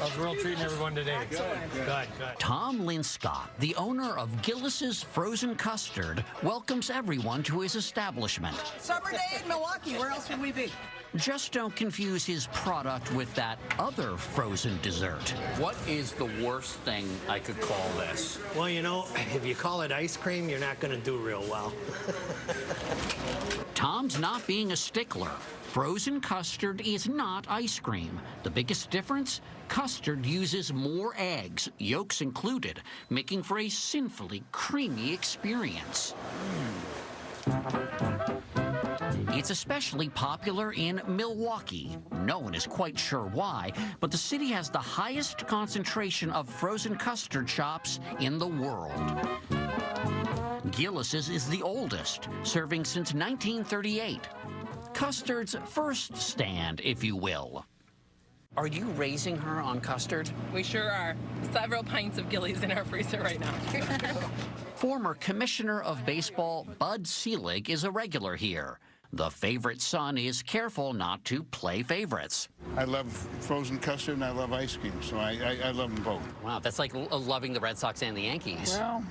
How's the world treating everyone today? Good. Tom Linscott, the owner of Gillis's Frozen Custard, welcomes everyone to his establishment. Summer day in Milwaukee, where else would we be? Just don't confuse his product with that other frozen dessert. What is the worst thing I could call this? Well, you know, if you call it ice cream, you're not going to do real well. Tom's not being a stickler. Frozen custard is not ice cream. The biggest difference? Custard uses more eggs, yolks included, making for a sinfully creamy experience. It's especially popular in Milwaukee. No one is quite sure why, but the city has the highest concentration of frozen custard shops in the world. Gillis's is the oldest, serving since 1938. Custard's first stand, if you will. Are you raising her on custard? We sure are. Several pints of Gillies in our freezer right now. Former Commissioner of Baseball Bud Selig is a regular here. The favorite son is careful not to play favorites. I love frozen custard and I love ice cream, so I love them both. Wow, that's like loving the Red Sox and the Yankees. Well,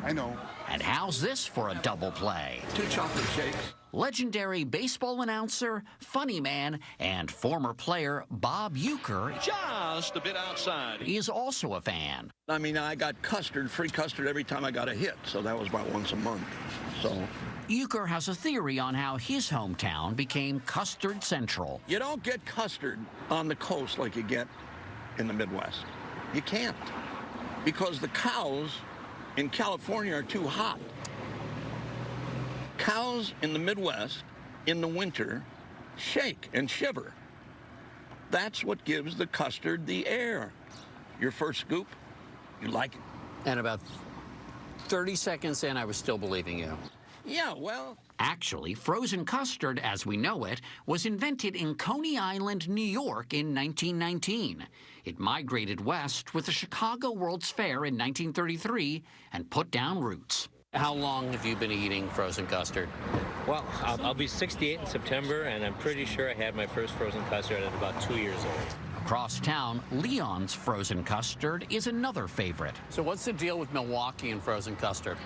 I know. And how's this for a double play? 2 chocolate shakes. Legendary baseball announcer, funny man, and former player Bob Uecker Just a bit outside. is also a fan. I mean, I got custard, free custard every time I got a hit, so that was about once a month. So Uecker has a theory on how his hometown became Custard Central. you don't get custard on the coast like you get in the Midwest. You can't, because the cows in California are too hot. Cows in the Midwest in the winter shake and shiver. That's what gives the custard the air. Your first scoop, you like it. And about 30 seconds in, I was still believing you. Yeah, well, Actually, frozen custard, as we know it, was invented in Coney Island, New York in 1919. It migrated west with the Chicago World's Fair in 1933 and put down roots. How long have you been eating frozen custard? Well, I'll be 68 in September, and I'm pretty sure I had my first frozen custard at about 2 years old. Across town, Leon's frozen custard is another favorite. So what's the deal with Milwaukee and frozen custard?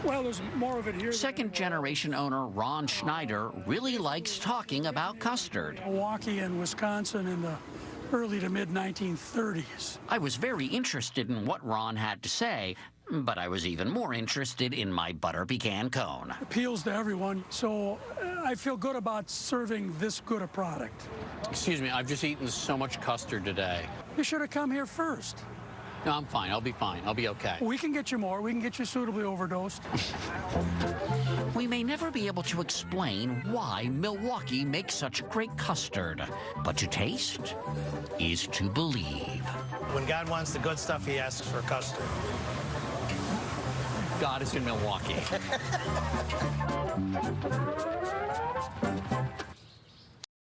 Well, there's more of it here. Second-generation owner Ron Schneider really likes talking about custard. Milwaukee and Wisconsin in the early to mid-1930s. I was very interested in what Ron had to say, but I was even more interested in my butter pecan cone. Appeals to everyone, so I feel good about serving this good a product. Excuse me, I've just eaten so much custard today. You should have come here first. No, I'm fine. I'll be fine. I'll be okay. We can get you more. We can get you suitably overdosed. We may never be able to explain why Milwaukee makes such great custard, but to taste is to believe. When God wants the good stuff, he asks for custard. God is in Milwaukee.